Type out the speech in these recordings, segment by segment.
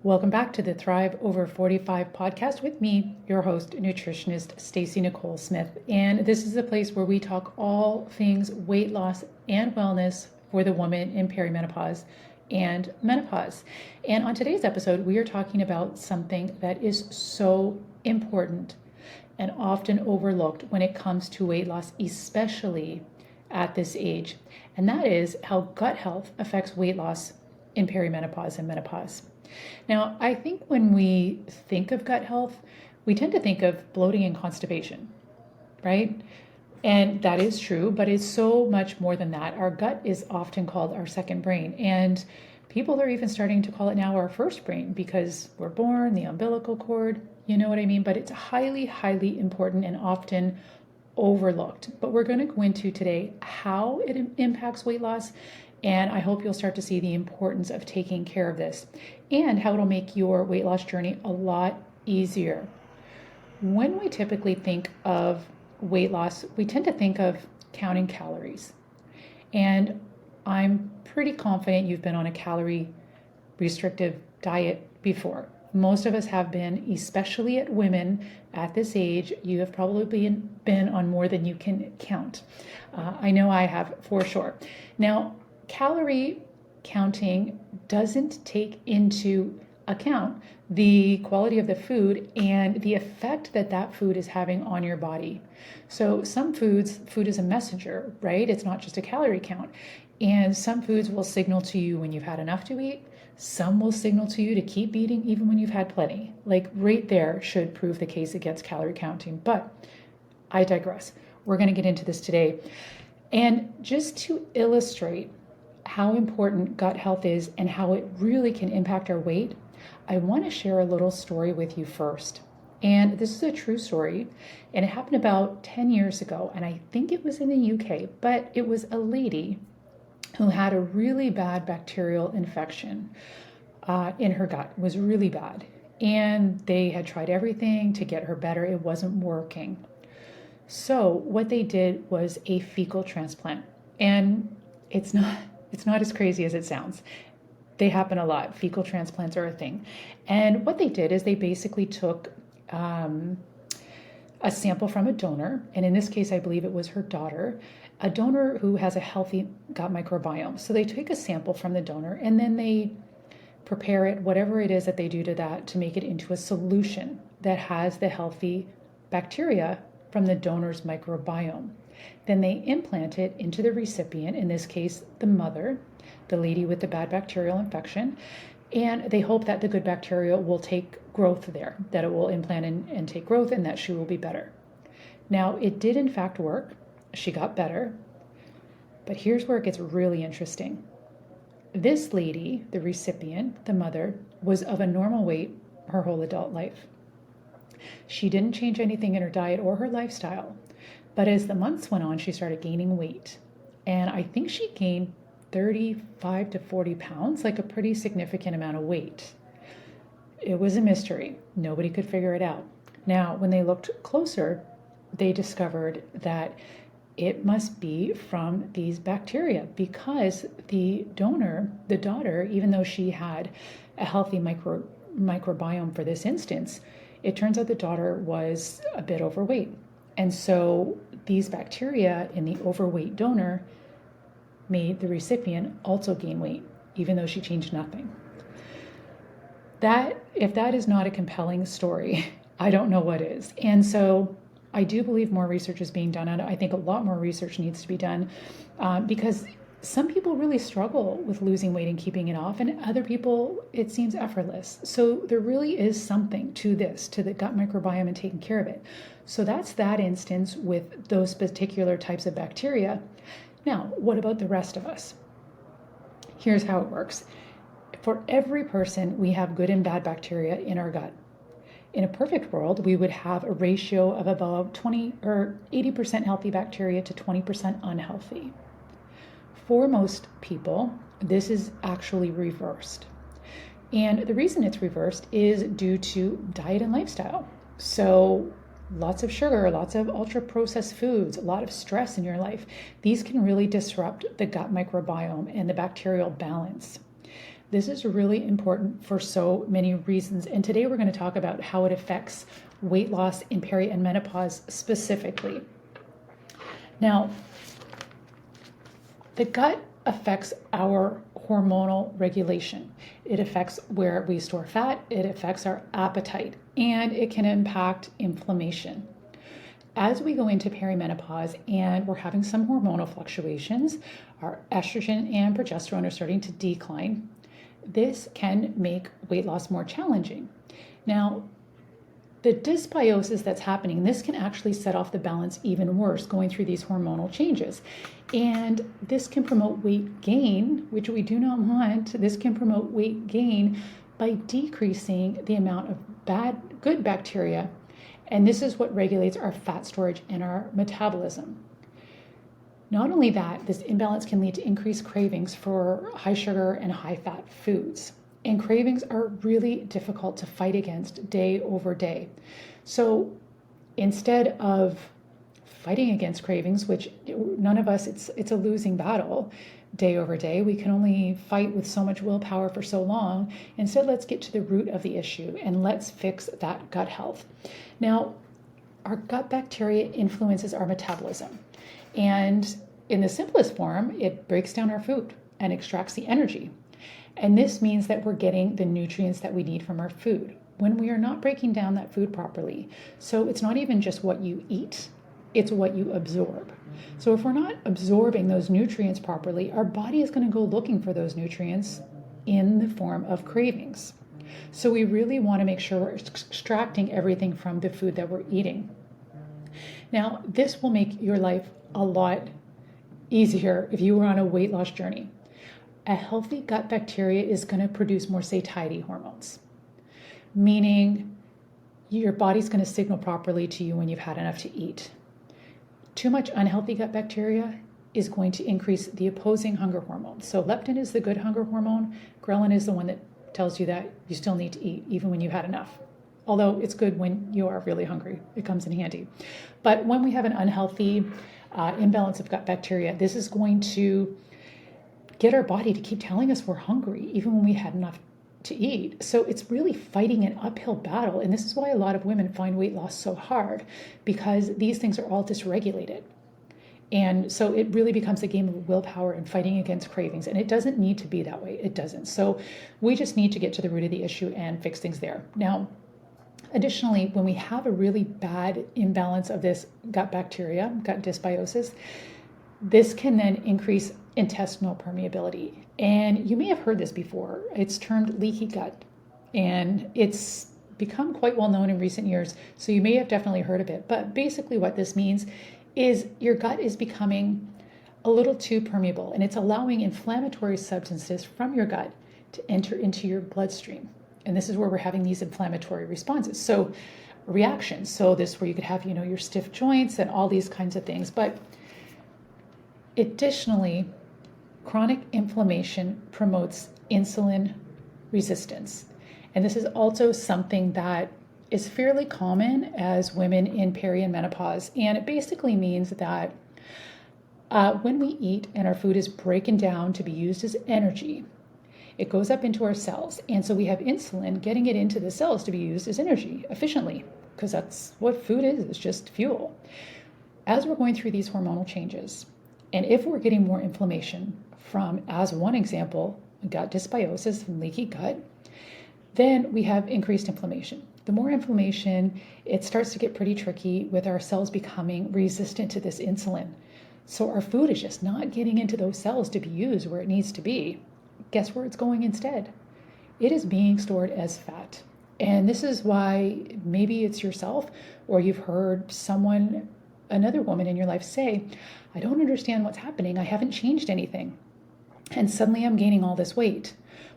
Welcome back to the Thrive Over 45 podcast with me, your host, nutritionist Stacey Nicole Smith. And this is a place where we talk all things weight loss and wellness for the woman in perimenopause and menopause. And on today's episode, we are talking about something that is so important and often overlooked when it comes to weight loss, especially at this age. And that is how gut health affects weight loss in perimenopause and menopause. Now, I think when we think of gut health, we tend to think of bloating and constipation, right? And that is true, but it's so much more than that. Our gut is often called our second brain, and people are even starting to call it now our first brain because we're born, the umbilical cord, you know what I mean? But it's highly, highly important and often overlooked. But we're going to go into today how it impacts weight loss, and I hope you'll start to see the importance of taking care of this and how it'll make your weight loss journey a lot easier. When we typically think of weight loss, we tend to think of counting calories. And I'm pretty confident you've been on a calorie restrictive diet before. Most of us have been, especially at women at this age. You have probably been on more than you can count. I know I have for sure. Now, calorie counting doesn't take into account the quality of the food and the effect that that food is having on your body. So some food is a messenger, right? It's not just a calorie count. And some foods will signal to you when you've had enough to eat. Some will signal to you to keep eating even when you've had plenty. Like right there should prove the case against calorie counting. But I digress. We're going to get into this today. And just to illustrate how important gut health is and how it really can impact our weight, I want to share a little story with you first. And this is a true story, and it happened about 10 years ago, and I think it was in the UK, but it was a lady who had a really bad bacterial infection in her gut. It was really bad, and they had tried everything to get her better. It wasn't working. So what they did was a fecal transplant, and it's not as crazy as it sounds. They happen a lot. Fecal transplants are a thing. And what they did is they basically took a sample from a donor, and in this case, I believe it was her daughter, a donor who has a healthy gut microbiome. So they take a sample from the donor, and then they prepare it, whatever it is that they do to that, to make it into a solution that has the healthy bacteria from the donor's microbiome. Then they implant it into the recipient, in this case, the mother, the lady with the bad bacterial infection, and they hope that the good bacteria will take growth there, that it will implant and take growth, and that she will be better. Now, it did in fact work. She got better, but here's where it gets really interesting. This lady, the recipient, the mother, was of a normal weight her whole adult life. She didn't change anything in her diet or her lifestyle. But as the months went on, she started gaining weight. And I think she gained 35 to 40 pounds, like a pretty significant amount of weight. It was a mystery. Nobody could figure it out. Now, when they looked closer, they discovered that it must be from these bacteria, because the donor, the daughter, even though she had a healthy microbiome for this instance, it turns out the daughter was a bit overweight. And so these bacteria in the overweight donor made the recipient also gain weight, even though she changed nothing. If that is not a compelling story, I don't know what is. And so I do believe more research is being done on it. I think a lot more research needs to be done because some people really struggle with losing weight and keeping it off, and other people, it seems effortless. So there really is something to this, to the gut microbiome and taking care of it. So that's that instance with those particular types of bacteria. Now, what about the rest of us? Here's how it works. For every person, we have good and bad bacteria in our gut. In a perfect world, we would have a ratio of about 20 or 80% healthy bacteria to 20% unhealthy. For most people, this is actually reversed. And the reason it's reversed is due to diet and lifestyle. So lots of sugar, lots of ultra-processed foods, a lot of stress in your life. These can really disrupt the gut microbiome and the bacterial balance. This is really important for so many reasons. And today we're going to talk about how it affects weight loss in peri and menopause specifically. Now, the gut affects our hormonal regulation. It affects where we store fat, it affects our appetite, and it can impact inflammation. As we go into perimenopause and we're having some hormonal fluctuations, our estrogen and progesterone are starting to decline. This can make weight loss more challenging. Now, the dysbiosis that's happening, this can actually set off the balance even worse going through these hormonal changes. And this can promote weight gain, which we do not want. This can promote weight gain by decreasing the amount of good bacteria. And this is what regulates our fat storage and our metabolism. Not only that, this imbalance can lead to increased cravings for high sugar and high fat foods. And cravings are really difficult to fight against day over day. So instead of fighting against cravings, which none of us, it's a losing battle day over day. We can only fight with so much willpower for so long. Instead, let's get to the root of the issue and let's fix that gut health. Now, our gut bacteria influences our metabolism. And in the simplest form, it breaks down our food and extracts the energy. And this means that we're getting the nutrients that we need from our food when we are not breaking down that food properly. So it's not even just what you eat, it's what you absorb. So if we're not absorbing those nutrients properly, our body is going to go looking for those nutrients in the form of cravings. So we really want to make sure we're extracting everything from the food that we're eating. Now, this will make your life a lot easier if you were on a weight loss journey. A healthy gut bacteria is going to produce more satiety hormones, meaning your body's going to signal properly to you when you've had enough to eat. Too much unhealthy gut bacteria is going to increase the opposing hunger hormone. So leptin is the good hunger hormone. Ghrelin is the one that tells you that you still need to eat even when you've had enough. Although it's good when you are really hungry. It comes in handy. But when we have an unhealthy imbalance of gut bacteria, this is going to get our body to keep telling us we're hungry even when we had enough to eat. So it's really fighting an uphill battle. And this is why a lot of women find weight loss so hard, because these things are all dysregulated. And so it really becomes a game of willpower and fighting against cravings. And it doesn't need to be that way. It doesn't. So we just need to get to the root of the issue and fix things there. Now, additionally, when we have a really bad imbalance of this gut bacteria, gut dysbiosis, this can then increase intestinal permeability. And you may have heard this before. It's termed leaky gut. And it's become quite well known in recent years. So you may have definitely heard of it. But basically what this means is your gut is becoming a little too permeable. And it's allowing inflammatory substances from your gut to enter into your bloodstream. And this is where we're having these inflammatory responses. So reactions. So this where you could have, your stiff joints and all these kinds of things. But additionally, chronic inflammation promotes insulin resistance. And this is also something that is fairly common as women in peri and menopause. And it basically means that when we eat and our food is broken down to be used as energy, it goes up into our cells. And so we have insulin getting it into the cells to be used as energy efficiently, because that's what food is. It's just fuel. As we're going through these hormonal changes, and if we're getting more inflammation from, as one example, gut dysbiosis and leaky gut, then we have increased inflammation. The more inflammation, it starts to get pretty tricky with our cells becoming resistant to this insulin. So our food is just not getting into those cells to be used where it needs to be. Guess where it's going instead? It is being stored as fat. And this is why maybe it's yourself, or you've heard another woman in your life say, I don't understand what's happening. I haven't changed anything. And suddenly I'm gaining all this weight.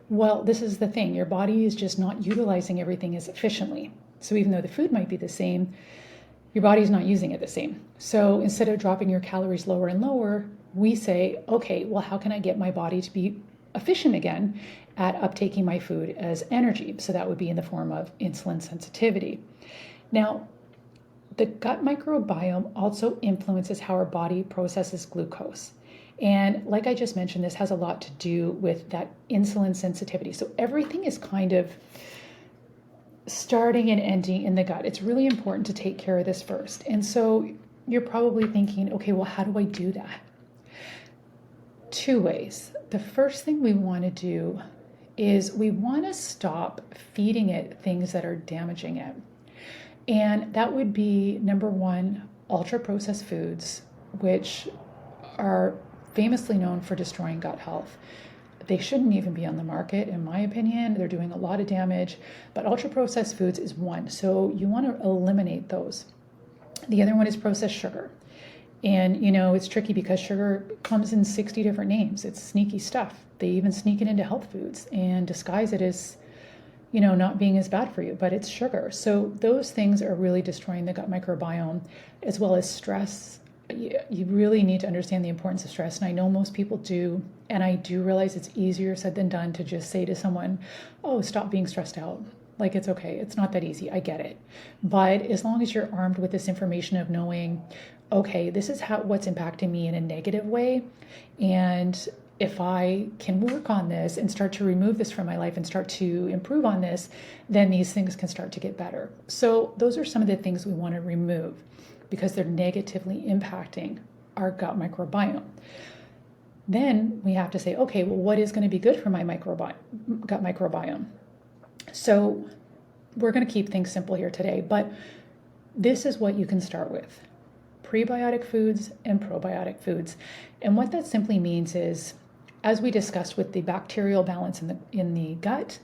Well, this is the thing. Your body is just not utilizing everything as efficiently. So even though the food might be the same, your body's not using it the same. So instead of dropping your calories lower and lower, we say, okay, well, how can I get my body to be efficient again at uptaking my food as energy? So that would be in the form of insulin sensitivity. Now, the gut microbiome also influences how our body processes glucose. And like I just mentioned, this has a lot to do with that insulin sensitivity. So everything is kind of starting and ending in the gut. It's really important to take care of this first. And so you're probably thinking, okay, well, how do I do that? Two ways. The first thing we want to do is we want to stop feeding it things that are damaging it. And that would be, number one, ultra-processed foods, which are famously known for destroying gut health. They shouldn't even be on the market, in my opinion. They're doing a lot of damage, but ultra-processed foods is one. So you want to eliminate those. The other one is processed sugar. And, it's tricky because sugar comes in 60 different names. It's sneaky stuff. They even sneak it into health foods and disguise it as, not being as bad for you, but it's sugar. So those things are really destroying the gut microbiome, as well as stress. You really need to understand the importance of stress. And I know most people do. And I do realize it's easier said than done to just say to someone, oh, stop being stressed out. Like, it's okay. It's not that easy. I get it. But as long as you're armed with this information of knowing, okay, this is what's impacting me in a negative way. And if I can work on this and start to remove this from my life and start to improve on this, then these things can start to get better. So those are some of the things we want to remove because they're negatively impacting our gut microbiome. Then we have to say, okay, well, what is going to be good for my gut microbiome? So we're going to keep things simple here today, but this is what you can start with: prebiotic foods and probiotic foods. And what that simply means is, as we discussed with the bacterial balance in the gut,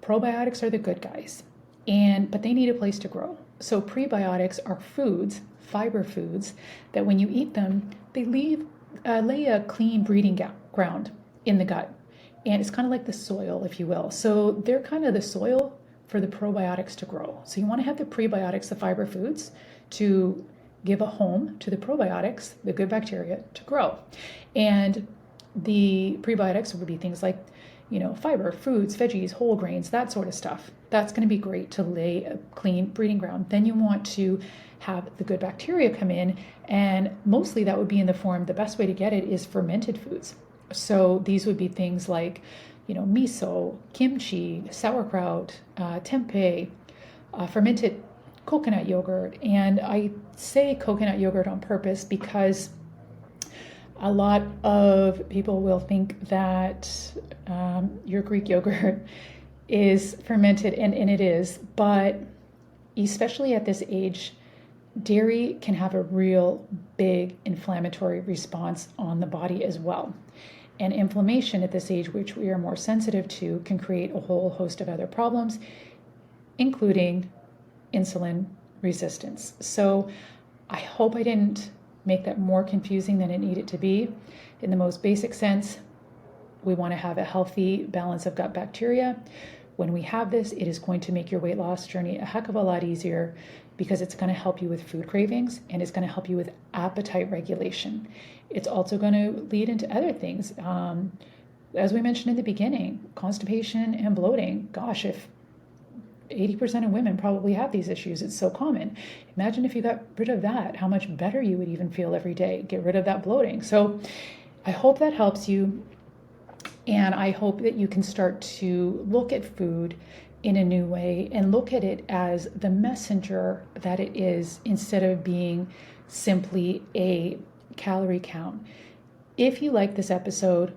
probiotics are the good guys, but they need a place to grow. So prebiotics are foods, fiber foods, that when you eat them, they lay a clean breeding ground in the gut. And it's kind of like the soil, if you will. So they're kind of the soil for the probiotics to grow. So you want to have the prebiotics, the fiber foods, to give a home to the probiotics, the good bacteria, to grow. And the prebiotics would be things like, fiber, fruits, veggies, whole grains, that sort of stuff. That's going to be great to lay a clean breeding ground. Then you want to have the good bacteria come in, and mostly that would be in the form, the best way to get it is fermented foods. So these would be things like, miso, kimchi, sauerkraut, tempeh, fermented coconut yogurt. And I say coconut yogurt on purpose because a lot of people will think that your Greek yogurt is fermented, and it is, but especially at this age, dairy can have a real big inflammatory response on the body as well. And inflammation at this age, which we are more sensitive to, can create a whole host of other problems, including insulin resistance. So I hope I didn't make that more confusing than it needed to be. In the most basic sense, we want to have a healthy balance of gut bacteria. When we have this, it is going to make your weight loss journey a heck of a lot easier because it's going to help you with food cravings and it's going to help you with appetite regulation. It's also going to lead into other things. As we mentioned in the beginning, constipation and bloating. Gosh, if 80% of women probably have these issues, it's so common. Imagine if you got rid of that, how much better you would even feel every day. Get rid of that bloating. So I hope that helps you. And I hope that you can start to look at food in a new way and look at it as the messenger that it is, instead of being simply a calorie count. If you like this episode,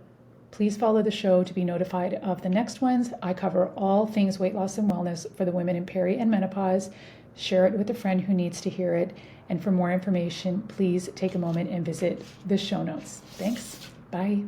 please follow the show to be notified of the next ones. I cover all things weight loss and wellness for the women in peri and menopause. Share it with a friend who needs to hear it. And for more information, please take a moment and visit the show notes. Thanks. Bye.